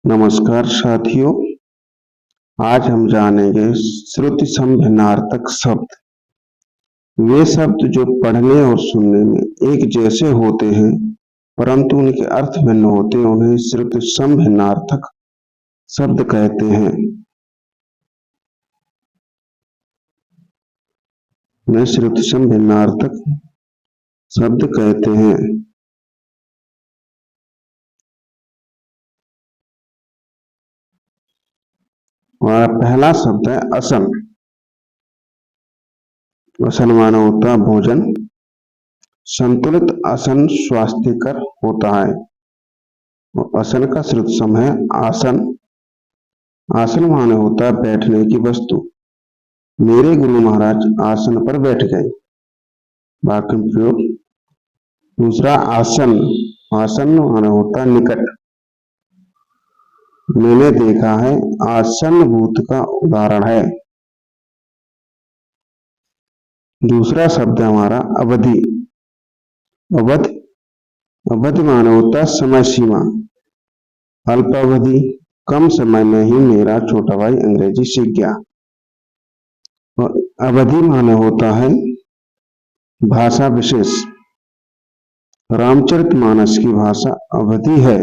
नमस्कार साथियों। आज हम जानेंगे श्रुति समभिन्नार्थक शब्द। वे शब्द जो पढ़ने और सुनने में एक जैसे होते हैं परंतु उनके अर्थ भिन्न होते हैं, उन्हें श्रुति समभिन्नार्थक शब्द कहते हैं। उन्हें श्रुति समभिन्नार्थक शब्द कहते हैं। हमारा पहला शब्द है असन। असन माना होता है भोजन। संतुलित आसन स्वास्थ्यकर होता है। आसन का श्रुत सम है आसन। आसन माने होता है बैठने की वस्तु। मेरे गुरु महाराज आसन पर बैठ गए। वाक्य प्रयोग। दूसरा आसन। आसन माने होता है निकट। मैंने देखा है आसन भूत का उदाहरण है। दूसरा शब्द हमारा अवधि। अवध अवध माने होता है समय सीमा। अल्पावधि, कम समय में ही मेरा छोटा भाई अंग्रेजी सीख गया। और अवधि माने होता है भाषा विशेष। रामचरितमानस की भाषा अवधि है।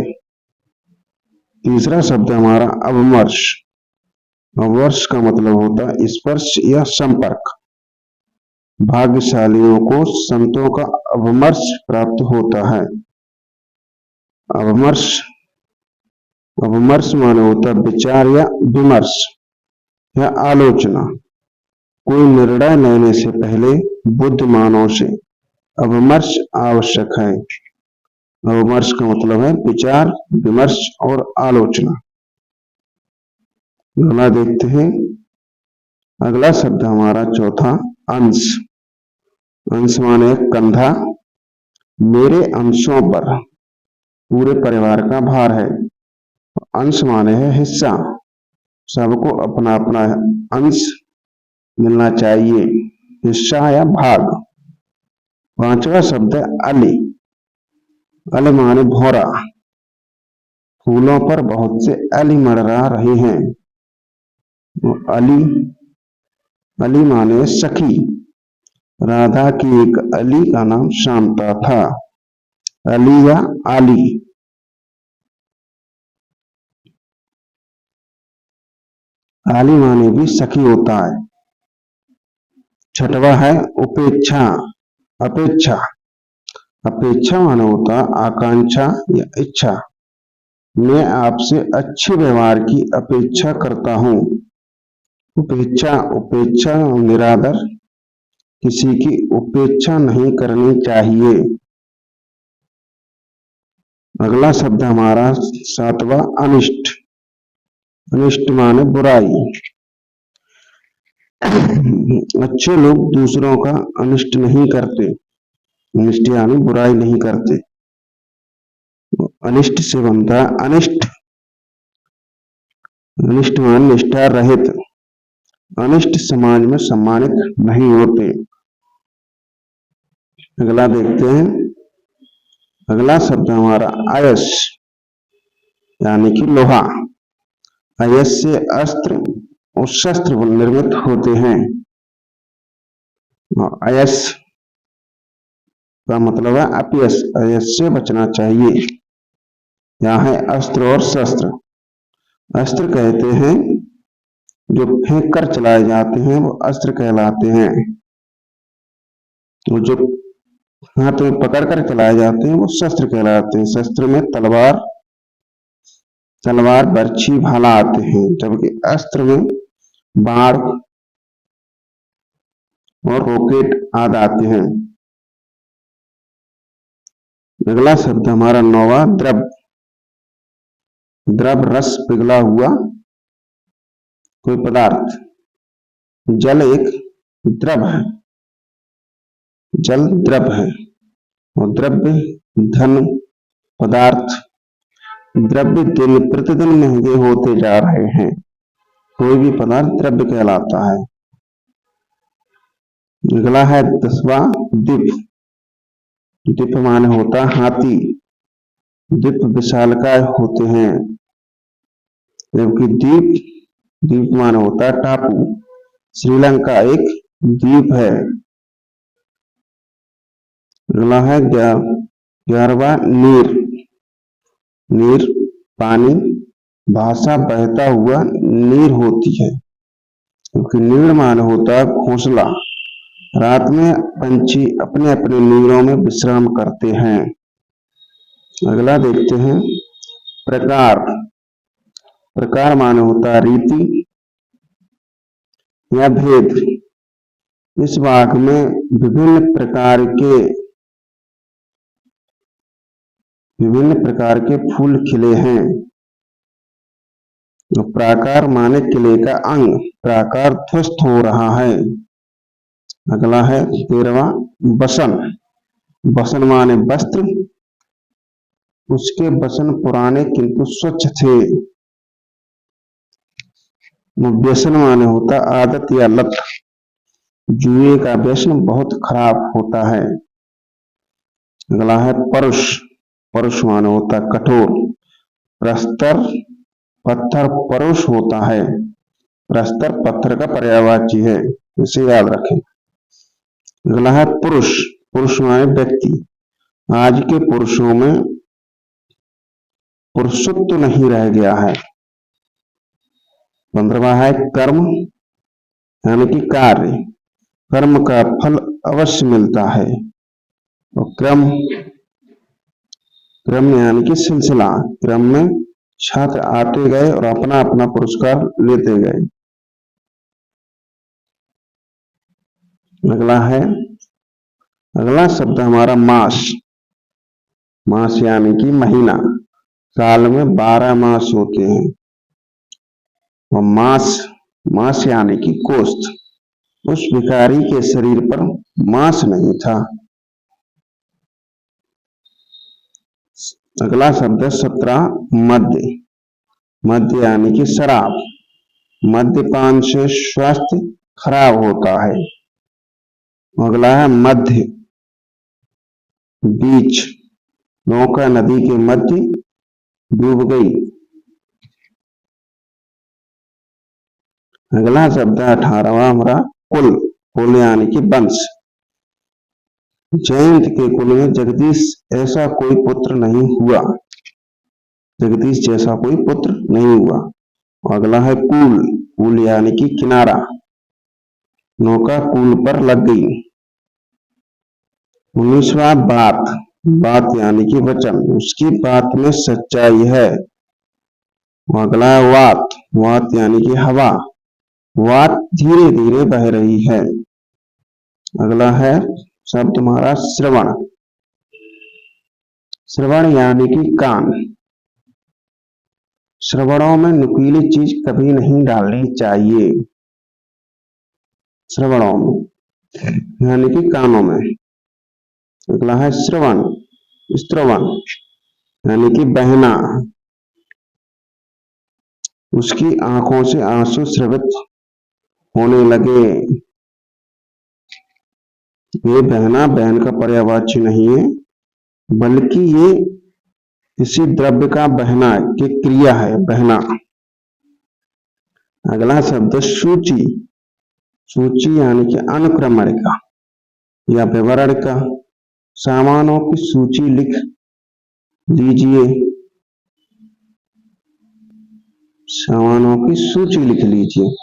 तीसरा शब्द हमारा अवमर्श। अवमर्श का मतलब होता है स्पर्श या संपर्क। भाग्यशालियों को संतों का अवमर्श प्राप्त होता है। अवमर्श अवमर्श माने होता है विचार या विमर्श या आलोचना। कोई निर्णय लेने से पहले बुद्धिमानों से अवमर्श आवश्यक है। अवमर्श का मतलब है विचार, विमर्श और आलोचना। अगला देखते हैं। अगला शब्द हमारा चौथा अंश। अंश माने कंधा। मेरे अंशों पर पूरे परिवार का भार है। अंश माने है हिस्सा। सबको अपना अपना अंश मिलना चाहिए, हिस्सा या भाग। पांचवा शब्द है अली। अल माने भौरा। फूलों पर बहुत से अली मंडरा रहे हैं। अली अली माने सखी। राधा की एक अली का नाम शांता था। अली या आली। आली माने भी सखी होता है। छठवा है उपेक्षा। अपेक्षा अपेक्षा माने होता आकांक्षा या इच्छा। मैं आपसे अच्छे व्यवहार की अपेक्षा करता हूं। उपेक्षा उपेक्षा निरादर। किसी की उपेक्षा नहीं करनी चाहिए। अगला शब्द हमारा सातवां अनिष्ट। अनिष्ट माने बुराई। अच्छे लोग दूसरों का अनिष्ट नहीं करते। अनिष्ट यानी बुराई नहीं करते। अनिष्ट से बनता है अनिष्ट। अनिष्ट मान निष्ठा रहित। अनिष्ट समाज में सम्मानित नहीं होते। अगला देखते हैं। अगला शब्द हमारा अयस यानी कि लोहा। अयस से अस्त्र और शस्त्र निर्मित होते हैं। अयस का मतलब है अपयश। अयश से बचना चाहिए। यहाँ है अस्त्र और शस्त्र। अस्त्र कहते हैं जो फेंक कर चलाए जाते हैं, वो अस्त्र कहलाते हैं। वो जो हाथ में पकड़ कर चलाए जाते हैं वो शस्त्र कहलाते हैं। शस्त्र में तलवार बर्छी भाला आते हैं, जबकि अस्त्र में बाण और रॉकेट आदि आते हैं। अगला शब्द हमारा नौवा द्रव। द्रव रस पिघला हुआ कोई पदार्थ। जल एक द्रव है। जल द्रव है। और द्रव्य धन पदार्थ। द्रव्य दिन प्रतिदिन महंगे होते जा रहे हैं। कोई भी पदार्थ द्रव्य कहलाता है। अगला है 10वां दीप। दीप माने होता हाथी। दीप विशालकाय होते हैं। जबकि द्वीप, द्वीप माने होता है टापू। श्रीलंका एक द्वीप है। अगला है 11वां नीर। नीर पानी, भाषा बहता हुआ नीर होती है, क्योंकि नीर माने होता है घोंसला। रात में पंछी अपने अपने नीरों में विश्राम करते हैं। अगला देखते हैं प्रकार। प्रकार माने होता है रीति या भेद। इस बाग में विभिन्न प्रकार के फूल खिले हैं। तो प्राकार माने किले का अंग, प्राकार ध्वस्त हो रहा है। अगला है 13वां बसन। बसन माने वस्त्र, उसके बसन पुराने किंतु स्वच्छ थे। व्यसन माने होता आदत या लत, जुए का व्यसन बहुत खराब होता है। अगला है परुष। परुष माने होता कठोर। प्रस्तर पत्थर परुष होता है। प्रस्तर पत्थर का पर्यायवाची है, इसे याद रखें। अगला है पुरुष। पुरुष माने व्यक्ति। आज के पुरुषों में पुरुषत्व नहीं रह गया है। 15वां है कर्म, यानी कि कार्य। कर्म का फल अवश्य मिलता है। और क्रम, क्रम यानी कि सिलसिला। क्रम में छात्र आते गए और अपना अपना पुरस्कार लेते गए। अगला शब्द हमारा मास। मास यानी कि महीना। साल में 12 मास होते हैं। और मास यानी कि कोष्ठ। उस भिखारी के शरीर पर मांस नहीं था। अगला शब्द 17 मद्य। मद्य यानी कि शराब। मद्यपान से स्वास्थ्य खराब होता है। अगला है मध्य, बीच। नौका नदी के मध्य डूब गई। अगला शब्द 18वां हमारा कुल। कुल यानी कि वंश। जयंत के कुल में जगदीश ऐसा कोई पुत्र नहीं हुआ। जगदीश जैसा कोई पुत्र नहीं हुआ। अगला है कूल। कूल यानी कि किनारा। नौका कूल पर लग गई। 19वां बात। बात यानी कि वचन, उसकी बात में सच्चाई है। अगला है वात। वात यानी कि हवा। वात धीरे धीरे बह रही है। अगला है शब्द हमारा श्रवण। श्रवण यानी कि कान। श्रवणों में नुकीली चीज कभी नहीं डालनी चाहिए। श्रवणों में यानी कि कानों में। अगला है श्रवण। श्रवण यानी कि बहना। उसकी आंखों से आंसू स्रवित होने लगे। ये बहना बहन का पर्यायवाची नहीं है, बल्कि ये किसी द्रव्य का बहना की क्रिया है, बहना। अगला शब्द सूची। सूची यानी कि अनुक्रमण का या विवरण का। सामानों की सूची लिख लीजिए। सामानों की सूची लिख लीजिए।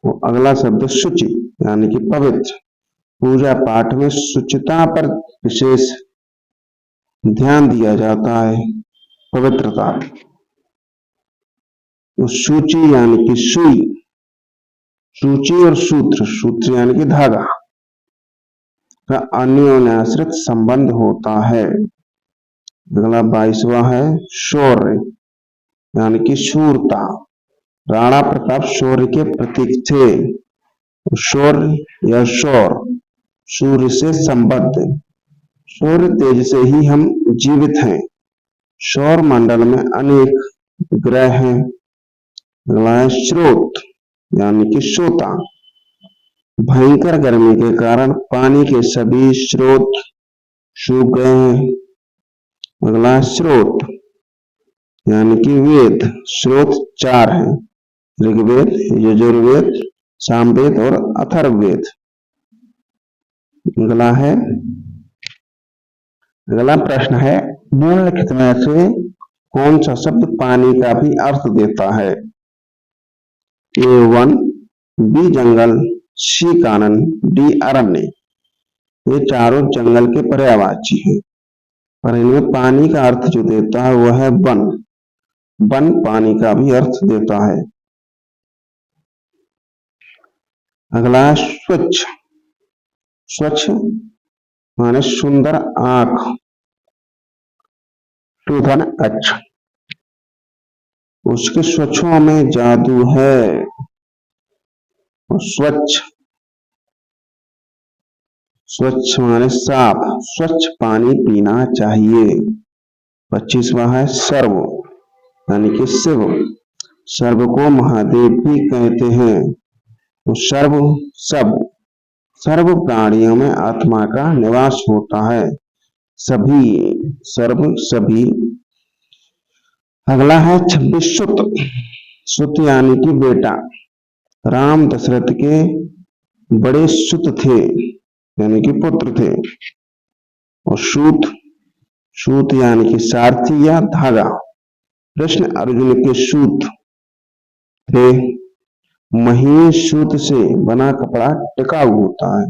और अगला शब्द शुचि यानी कि पवित्र। पूजा पाठ में शुचिता पर विशेष ध्यान दिया जाता है, पवित्रता। तो सूची यानी कि सुई। सूची और सूत्र, सूत्र यानी कि धागा का अन्योन्याश्रित संबंध होता है। अगला 22वां है शौर्य, यानी कि शूरता। राणा प्रताप शौर्य के प्रतीक थे। शौर्य या शौर सूर्य से संबद्ध। सौर तेज से ही हम जीवित हैं। सौर मंडल में अनेक ग्रह हैं। अगला है स्रोत, यानी कि सोता। भयंकर गर्मी के कारण पानी के सभी स्रोत सूख गए हैं। अगला स्रोत। यानी कि वेद। स्रोत चार हैं, ऋग्वेद, यजुर्वेद, सामवेद और अथर्ववेद। अगला प्रश्न है, निम्नलिखित में से कौन सा शब्द पानी का भी अर्थ देता है? ए वन, बी जंगल, सी कानन, डी अरण्य। ये चारों जंगल के पर्यायवाची हैं, पर इनमें पानी का अर्थ जो देता है वह है वन। वन पानी का भी अर्थ देता है। अगला स्वच्छ। स्वच्छ माने सुंदर आंख, टूथन अच्छा। उसके स्वच्छों में जादू है। और स्वच्छ, स्वच्छ माने साफ, स्वच्छ पानी पीना चाहिए। 25वां है सर्व, यानी कि शिव। सर्व को महादेव भी कहते हैं। तो सर्व सब, सर्व प्राणियों में आत्मा का निवास होता है। सभी, सर्व सभी। अगला है 26 सुत। सुत यानी कि बेटा। राम दशरथ के बड़े सुत थे, यानी कि पुत्र थे। और सूत, सूत यानी कि सारथी या धागा। कृष्ण अर्जुन के सूत थे। महीन सूत से बना कपड़ा टिकाऊ होता है।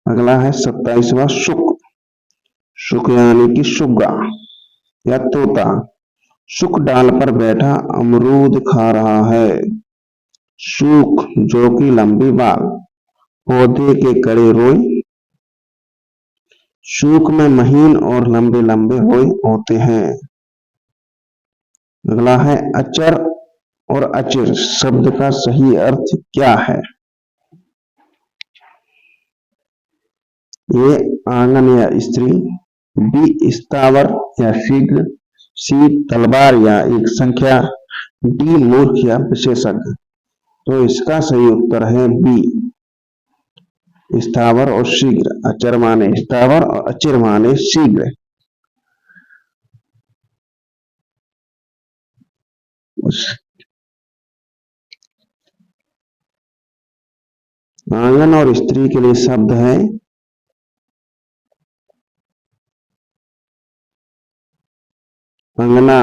अगला है 27वां शुक। शुक यानी कि सुग्गा या तोता। शुक डाल पर बैठा अमरूद खा रहा है। सूख जो कि लंबी बाल, पौधे के कड़े रोए। सूख में महीन और लंबे लंबे रोए होते हैं। अगला है अचर और अचिर शब्द का सही अर्थ क्या है? ए आंगन या स्त्री, बी स्थावर या शीघ्र, सी तलवार या एक संख्या, डी मूर्ख या विशेषज्ञ। तो इसका सही उत्तर है बी, स्थावर और शीघ्र। अचर माने स्थावर और अचिर माने शीघ्र। आंगन और स्त्री के लिए शब्द है अंगना।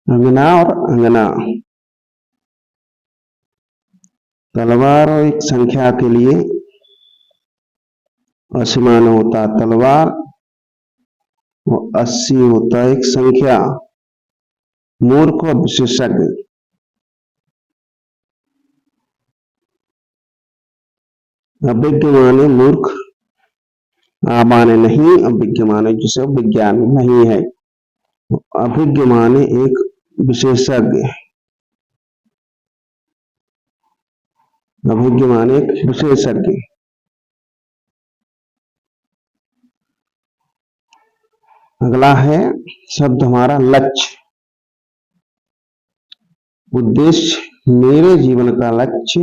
अंगना और अंगना। तलवार और एक संख्या के लिए असीमान होता तलवार, वो 80 होता है एक संख्या। मूर्ख और विशेषज्ञ। अभिज्ञ माने मूर्ख, माने नहीं, अभिज्ञ माने जिसे विज्ञानी नहीं है। अभिज्ञ माने एक विशेषज्ञ। अभिज्ञ माने एक विशेषज्ञ। अगला है शब्द हमारा लक्ष्य। उद्देश्य, मेरे जीवन का लक्ष्य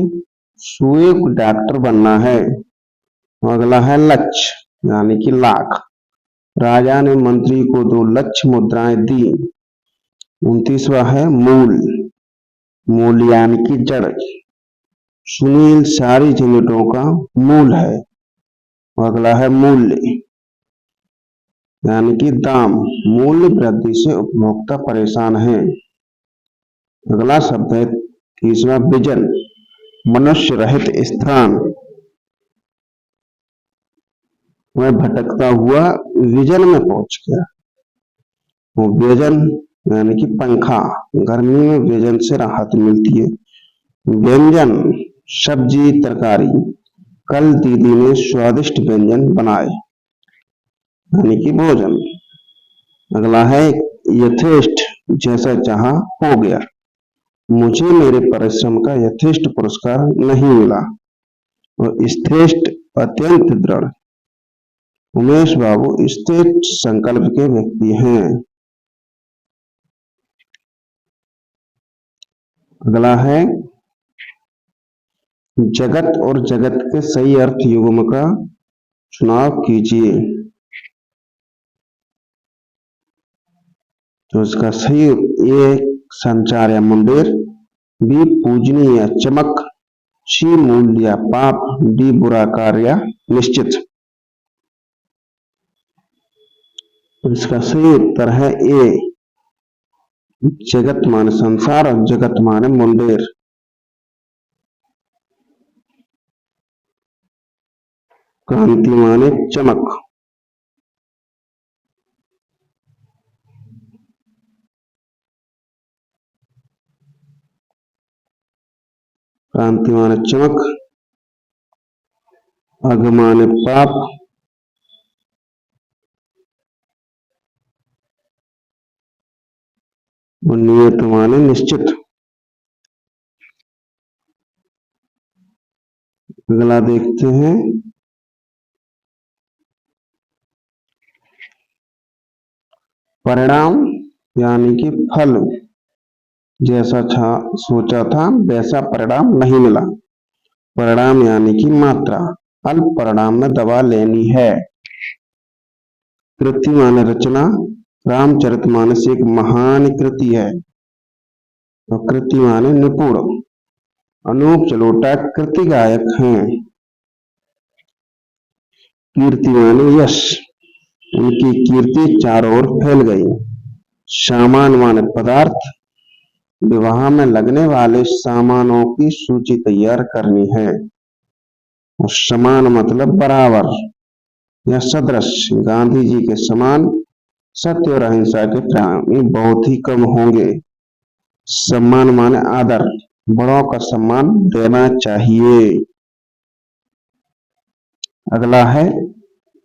एक डॉक्टर बनना है। अगला है लक्ष्य यानी कि लाख। राजा ने मंत्री को 2 लक्ष्य मुद्राएं दी। 29वां है मूल, मूल यानी कि जड़। सुनील सारी झंझटों का मूल है। अगला है मूल्य यानी कि दाम। मूल्य वृद्धि से उपभोक्ता परेशान है। अगला शब्द है 30वां विजन, मनुष्य रहित स्थान। वह भटकता हुआ विजन में पहुंच गया। वो व्यजन यानी कि पंखा। गर्मी में व्यजन से राहत मिलती है। व्यंजन, सब्जी तरकारी। कल दीदी ने स्वादिष्ट व्यंजन बनाए, यानी कि भोजन। अगला है यथेष्ट, जैसा चाहा हो गया। मुझे मेरे परिश्रम का यथेष्ट पुरस्कार नहीं मिला। और श्रेष्ठ अत्यंत दृढ़। उमेश बाबू श्रेष्ठ संकल्प के व्यक्ति हैं। अगला है जगत और जगत के सही अर्थ युग्म का चुनाव कीजिए। तो इसका सही ए संचार या मुंडेर, बी पूजनीय या चमक, सी मूल्य या पाप, डी बुरा कार्य या निश्चित। तो इसका सही उत्तर है ए जगत माने संसार और जगत माने मुंडेर। क्रांति माने चमक। क्रांति माने चमक, अघ माने पाप, और नियत माने निश्चित। अगला देखते हैं परिणाम यानी कि फल, जैसा सोचा था वैसा परिणाम नहीं मिला। परिणाम यानी कि मात्रा, अल्प परिणाम में दवा लेनी है। कृति माने रचना, रामचरितमानस एक महान कृति है। और कृति माने निपुण। अनूप जलोटा कृति गायक हैं। कीर्ति माने यश, उनकी कीर्ति चारों ओर फैल गई। सामान माने पदार्थ, विवाह में लगने वाले सामानों की सूची तैयार करनी है। और समान मतलब बराबर या सदृश, गांधी जी के समान सत्य और अहिंसा के प्रेमी बहुत ही कम होंगे। सम्मान माने आदर, बड़ों का सम्मान देना चाहिए। अगला है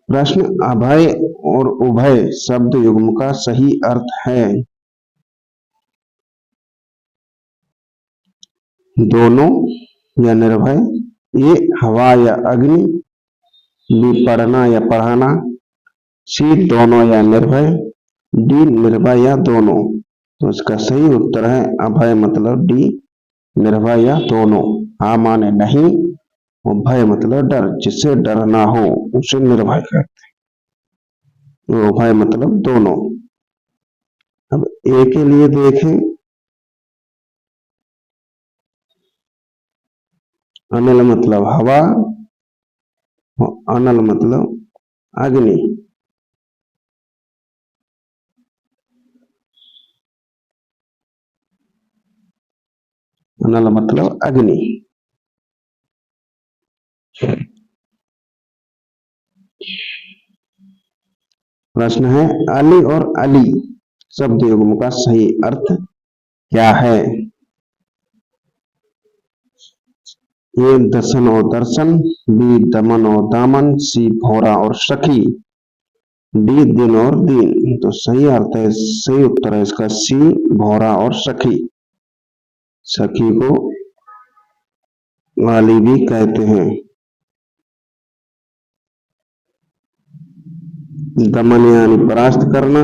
प्रश्न, अभय और उभय शब्द युग्म का सही अर्थ है। दोनों या निर्भय, ये हवा या अग्नि, बी पढ़ना या पढ़ाना, सी दोनों या निर्भय, डी निर्भय या दोनों। तो इसका सही उत्तर है अभय मतलब डी निर्भय या दोनों। आ माने नहीं और भय मतलब डर, जिससे डर ना हो उसे निर्भय कहते हैं। तो भय मतलब दोनों। अब ए के लिए देखें, अनिल मतलब हवा और अनल मतलब अग्नि। अनल मतलब अग्नि। प्रश्न है अली और अली शब्द युग्म का सही अर्थ क्या है। ए दसन और दर्शन, बी दमन और दामन, सी भौरा और सखी, डी दिन और दीन। तो सही अर्थ है, सही उत्तर है इसका सी भौरा और सखी। सखी को वाली भी कहते हैं। दमन यानी परास्त करना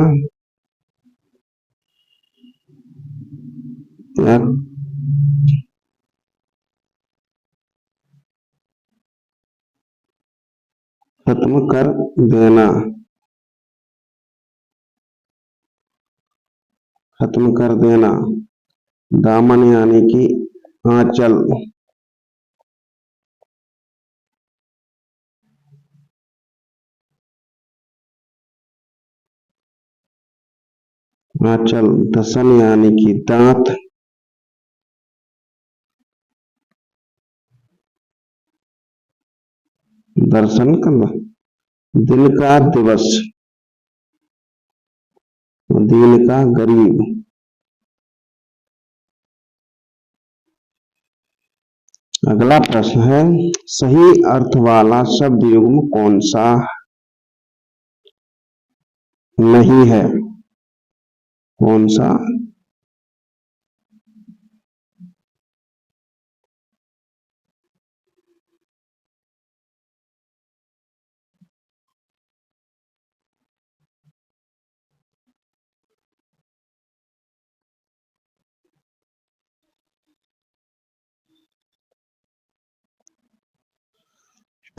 या खत्म कर देना। खत्म कर देना। दामन यानी कि आंचल। आंचल। दसन यानी कि दांत। दर्शन करना। दिन का दिवस, दीन का गरीब। अगला प्रश्न है सही अर्थ वाला शब्द युग्म कौन सा नहीं है। कौन सा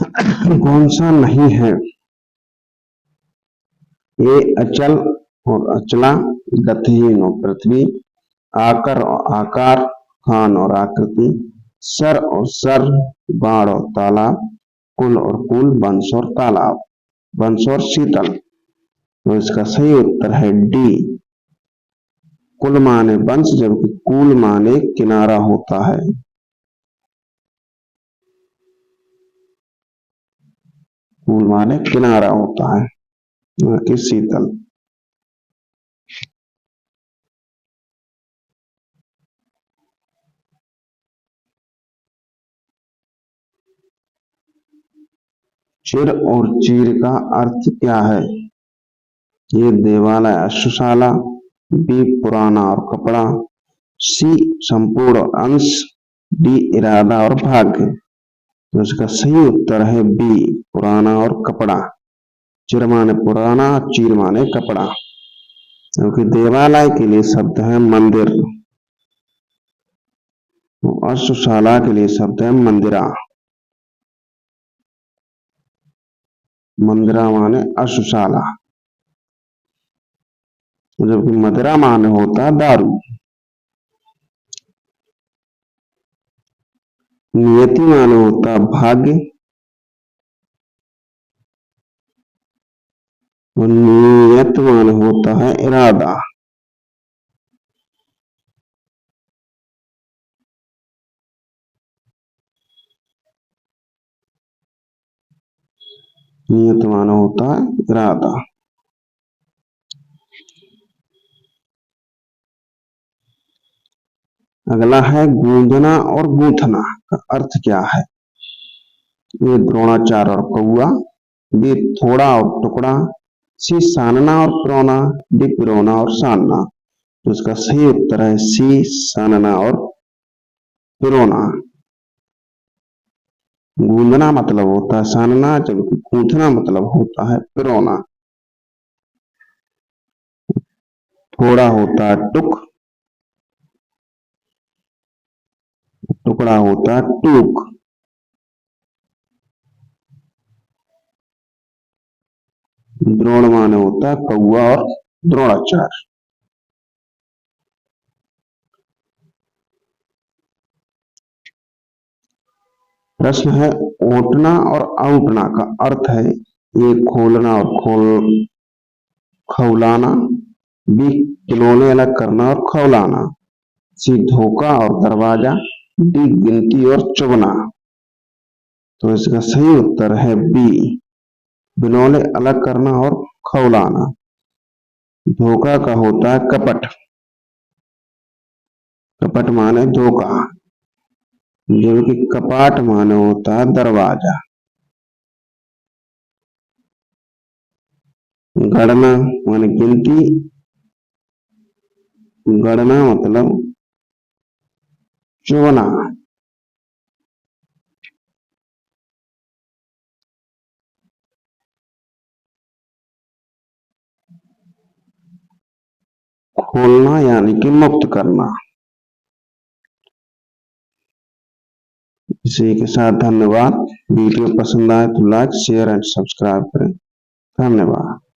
कौन सा नहीं है? ए अचल और अचला, गतिहीन और पृथ्वी, आकर और आकार, खान और आकृति, सर और सर, बाढ़ और तालाब, कुल और कुल, वंश और तालाब, वंश और शीतल। तो इसका सही उत्तर है डी, कुल माने वंश, जबकि कुल माने किनारा होता है। कुल माने किनारा होता है, न कि शीतल। चिर और चीर का अर्थ क्या है? ये देवालय, अश्वशाला, बी पुराना और कपड़ा, सी संपूर्ण और अंश, डी इरादा और भाग्य। तो इसका सही उत्तर है बी, पुराना और कपड़ा। चिर माने पुराना, चीर माने कपड़ा। क्योंकि देवालय के लिए शब्द है मंदिर, तो अश्वशाला के लिए शब्द है मंदिरा। मंदिरा माने अश्वशाला, जबकि मदिरा माने होता है दारू। नियति माने होता है भाग्य, और नियत माने होता है इरादा। नियत माने होता है इरादा। अगला है गूंजना और गूंथना का अर्थ क्या है? ये द्रोणाचार और कौआ, बी थोड़ा और टुकड़ा, सी सानना और पिरोना, डी पिरोना और सानना। तो इसका सही उत्तर है सी, सानना और पिरोना। गूंदना मतलब होता है सानना, जबकि गूंथना मतलब होता है पिरोना। थोड़ा होता है टुक, टुकड़ा होता है टूक। द्रोण माने होता है कौआ और द्रोणाचार। प्रश्न है ओटना और आउटना का अर्थ है, ये खोलना और खौलाना, बी खिलौने अलग करना और खौलाना, सी धोखा और दरवाजा, डी गिनती और चुभना। तो इसका सही उत्तर है बी, बिनौले अलग करना और खौलाना। धोखा का होता है कपट, कपट माने धोखा, जबकि कपाट माने होता है दरवाजा। गणना माने गिनती, गणना मतलब चुगना। खोलना यानी कि मुक्त करना। इसी के साथ धन्यवाद। वीडियो पसंद आए तो लाइक शेयर एंड सब्सक्राइब करें। धन्यवाद।